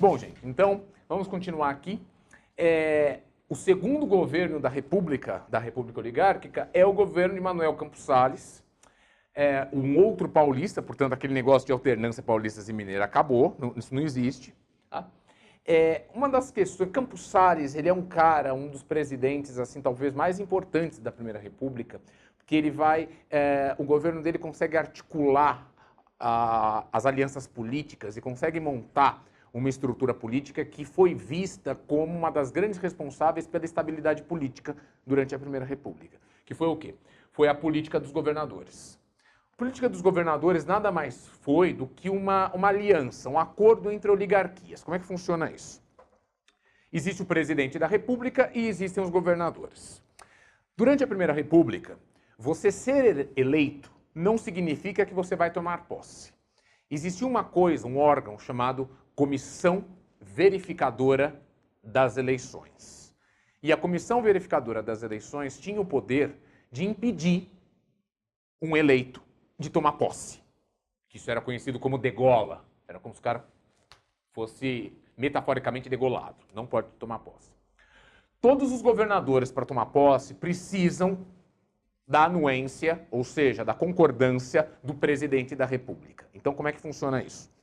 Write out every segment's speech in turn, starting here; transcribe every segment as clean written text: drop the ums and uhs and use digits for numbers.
Bom, gente, então vamos continuar aqui. O segundo governo da República Oligárquica é o governo de Manuel Campos Salles. Um outro paulista, portanto, aquele negócio de alternância paulistas e mineira acabou, isso não existe. Tá? Uma das questões, Campos Salles, ele é um cara, um dos presidentes, assim, talvez mais importantes da Primeira República, porque ele o governo dele consegue articular as alianças políticas e consegue montar uma estrutura política que foi vista como uma das grandes responsáveis pela estabilidade política durante a Primeira República. Que foi o quê? Foi a política dos governadores. A política dos governadores nada mais foi do que uma aliança, um acordo entre oligarquias. Como é que funciona isso? Existe o presidente da República e existem os governadores. Durante a Primeira República, você ser eleito não significa que você vai tomar posse. Existia uma coisa, um órgão chamado Comissão Verificadora das Eleições. E a Comissão Verificadora das Eleições tinha o poder de impedir um eleito de tomar posse. Isso era conhecido como degola. Era como se o cara fosse metaforicamente degolado. Não pode tomar posse. Todos os governadores, para tomar posse, precisam da anuência, ou seja, da concordância do presidente da República. Então, como é que funciona isso?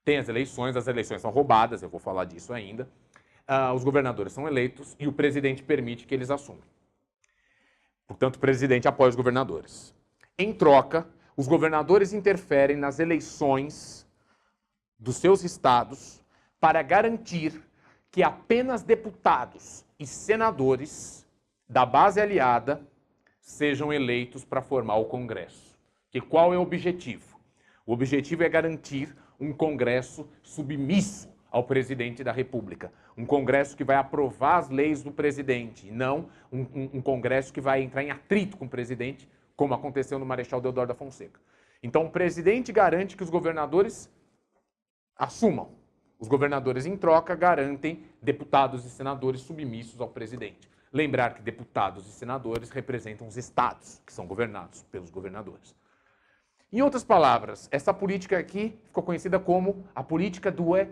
Tem as eleições são roubadas, eu vou falar disso ainda. Os governadores são eleitos e o presidente permite que eles assumam. Portanto, o presidente apoia os governadores. Em troca, os governadores interferem nas eleições dos seus estados para garantir que apenas deputados e senadores da base aliada sejam eleitos para formar o Congresso. E qual é o objetivo? O objetivo é garantir um Congresso submisso ao presidente da República. Um Congresso que vai aprovar as leis do presidente, e não um Congresso que vai entrar em atrito com o presidente, como aconteceu no Marechal Deodoro da Fonseca. Então, o presidente garante que os governadores assumam. Os governadores, em troca, garantem deputados e senadores submissos ao presidente. Lembrar que deputados e senadores representam os estados, que são governados pelos governadores. Em outras palavras, essa política aqui ficou conhecida como a política do é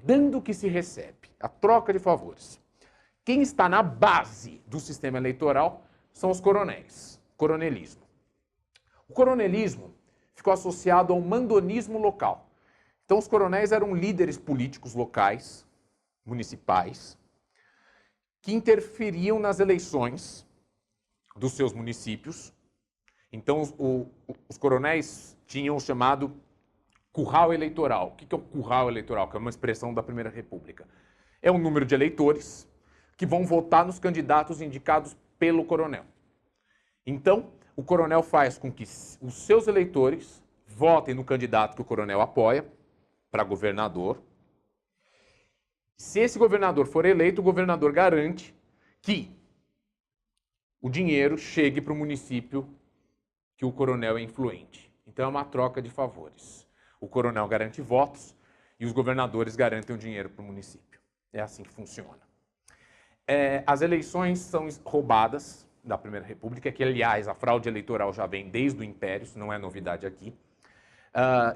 dando que se recebe, a troca de favores. Quem está na base do sistema eleitoral são os coronéis, coronelismo. O coronelismo ficou associado ao mandonismo local. Então, os coronéis eram líderes políticos locais, municipais, que interferiam nas eleições dos seus municípios. Então, os coronéis tinham o chamado curral eleitoral. O que é o curral eleitoral? Que é uma expressão da Primeira República. É um número de eleitores que vão votar nos candidatos indicados pelo coronel. Então, o coronel faz com que os seus eleitores votem no candidato que o coronel apoia para governador. Se esse governador for eleito, o governador garante que o dinheiro chegue para o município que o coronel é influente. Então é uma troca de favores. O coronel garante votos e os governadores garantem o dinheiro para o município. É assim que funciona. As eleições são roubadas da Primeira República, que, aliás, a fraude eleitoral já vem desde o Império, isso não é novidade aqui.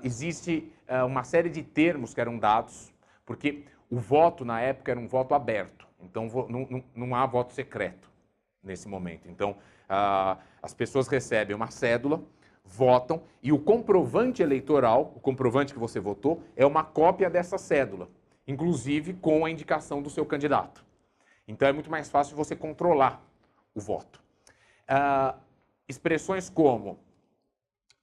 Existe uma série de termos que eram dados, porque o voto, na época, era um voto aberto. Então, não há voto secreto nesse momento. Então, as pessoas recebem uma cédula, votam, e o comprovante eleitoral, o comprovante que você votou, é uma cópia dessa cédula, inclusive com a indicação do seu candidato. Então, é muito mais fácil você controlar o voto. Expressões como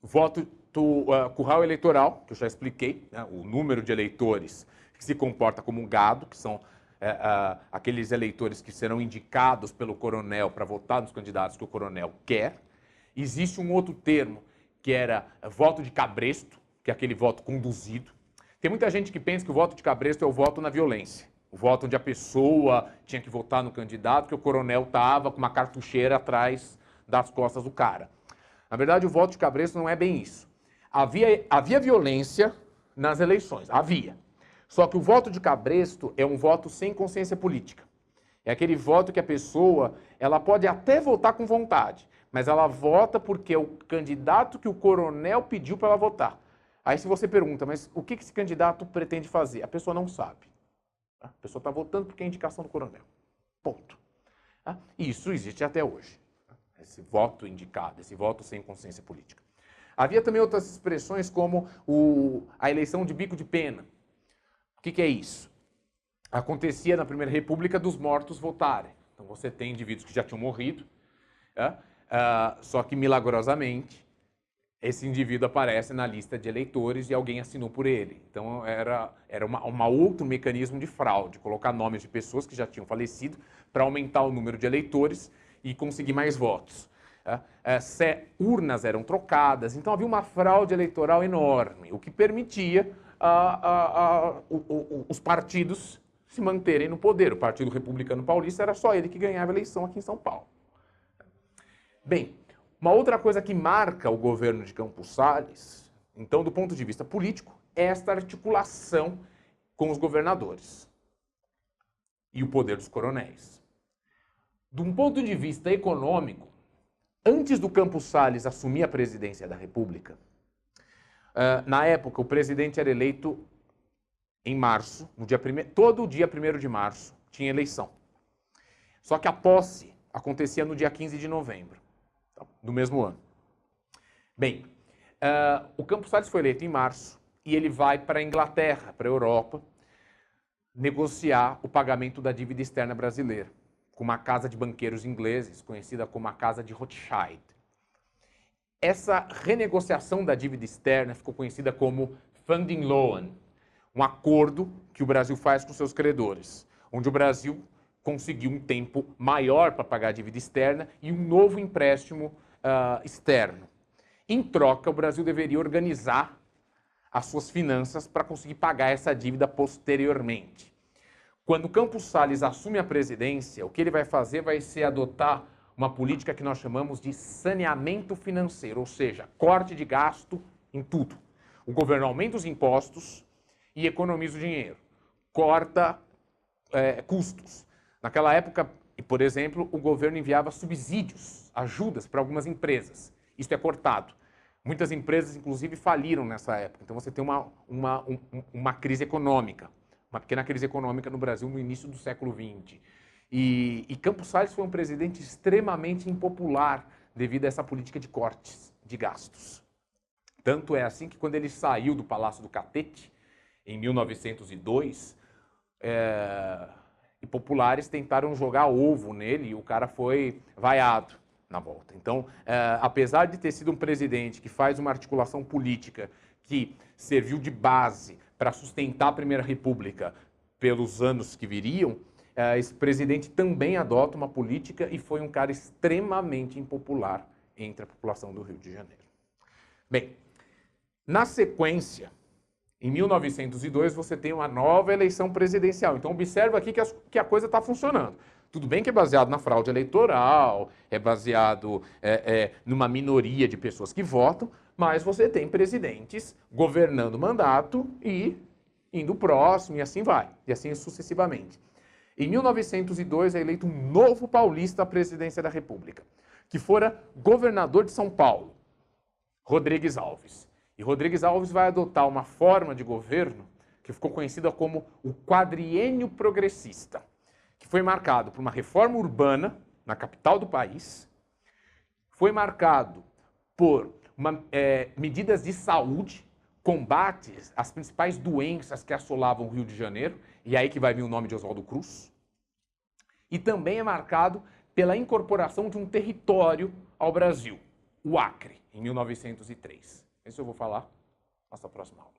voto do curral eleitoral, que eu já expliquei, né, o número de eleitores que se comporta como um gado, que são aqueles eleitores que serão indicados pelo coronel para votar nos candidatos que o coronel quer. Existe um outro termo, que era voto de cabresto, que é aquele voto conduzido. Tem muita gente que pensa que o voto de cabresto é o voto na violência. O voto onde a pessoa tinha que votar no candidato, que o coronel estava com uma cartucheira atrás das costas do cara. Na verdade, o voto de cabresto não é bem isso. Havia violência nas eleições, havia. Só que o voto de cabresto é um voto sem consciência política. É aquele voto que a pessoa, ela pode até votar com vontade, mas ela vota porque é o candidato que o coronel pediu para ela votar. Aí se você pergunta, mas o que esse candidato pretende fazer? A pessoa não sabe. A pessoa está votando porque é indicação do coronel. Ponto. E isso existe até hoje. Esse voto indicado, esse voto sem consciência política. Havia também outras expressões como a eleição de bico de pena. O que é isso? Acontecia na Primeira República dos mortos votarem. Então você tem indivíduos que já tinham morrido, só que milagrosamente esse indivíduo aparece na lista de eleitores e alguém assinou por ele. Então era um outro mecanismo de fraude, colocar nomes de pessoas que já tinham falecido para aumentar o número de eleitores e conseguir mais votos. Urnas eram trocadas, então havia uma fraude eleitoral enorme, o que permitia os partidos se manterem no poder. O Partido Republicano Paulista era só ele que ganhava a eleição aqui em São Paulo. Bem, uma outra coisa que marca o governo de Campos Salles, então, do ponto de vista político, é esta articulação com os governadores e o poder dos coronéis. De um ponto de vista econômico, antes do Campos Salles assumir a presidência da República, na época o presidente era eleito em março, todo dia 1º de março tinha eleição. Só que a posse acontecia no dia 15 de novembro do mesmo ano. Bem, o Campos Salles foi eleito em março e ele vai para a Inglaterra, para a Europa, negociar o pagamento da dívida externa brasileira com uma casa de banqueiros ingleses, conhecida como a Casa de Rothschild. Essa renegociação da dívida externa ficou conhecida como Funding Loan, um acordo que o Brasil faz com seus credores, onde o Brasil conseguiu um tempo maior para pagar a dívida externa e um novo empréstimo externo. Em troca, o Brasil deveria organizar as suas finanças para conseguir pagar essa dívida posteriormente. Quando Campos Salles assume a presidência, o que ele vai fazer vai ser adotar uma política que nós chamamos de saneamento financeiro, ou seja, corte de gasto em tudo. O governo aumenta os impostos e economiza o dinheiro, corta custos. Naquela época, por exemplo, o governo enviava subsídios, ajudas para algumas empresas. Isso é cortado. Muitas empresas, inclusive, faliram nessa época. Então você tem uma crise econômica, uma pequena crise econômica no Brasil no início do século XX. E Campos Salles foi um presidente extremamente impopular devido a essa política de cortes de gastos. Tanto é assim que quando ele saiu do Palácio do Catete, em 1902, e populares tentaram jogar ovo nele e o cara foi vaiado na volta. Então, apesar de ter sido um presidente que faz uma articulação política que serviu de base para sustentar a Primeira República pelos anos que viriam, esse presidente também adota uma política e foi um cara extremamente impopular entre a população do Rio de Janeiro. Bem, na sequência, em 1902, você tem uma nova eleição presidencial. Então, observa aqui que a coisa está funcionando. Tudo bem que é baseado na fraude eleitoral, é baseado numa minoria de pessoas que votam, mas você tem presidentes governando o mandato e indo próximo, e assim vai, e assim sucessivamente. Em 1902 é eleito um novo paulista à presidência da República, que fora governador de São Paulo, Rodrigues Alves. E Rodrigues Alves vai adotar uma forma de governo que ficou conhecida como o quadriênio progressista, que foi marcado por uma reforma urbana na capital do país, foi marcado por medidas de saúde, combates às principais doenças que assolavam o Rio de Janeiro, e é aí que vai vir o nome de Oswaldo Cruz, e também é marcado pela incorporação de um território ao Brasil, o Acre, em 1903. Isso eu vou falar na nossa próxima aula.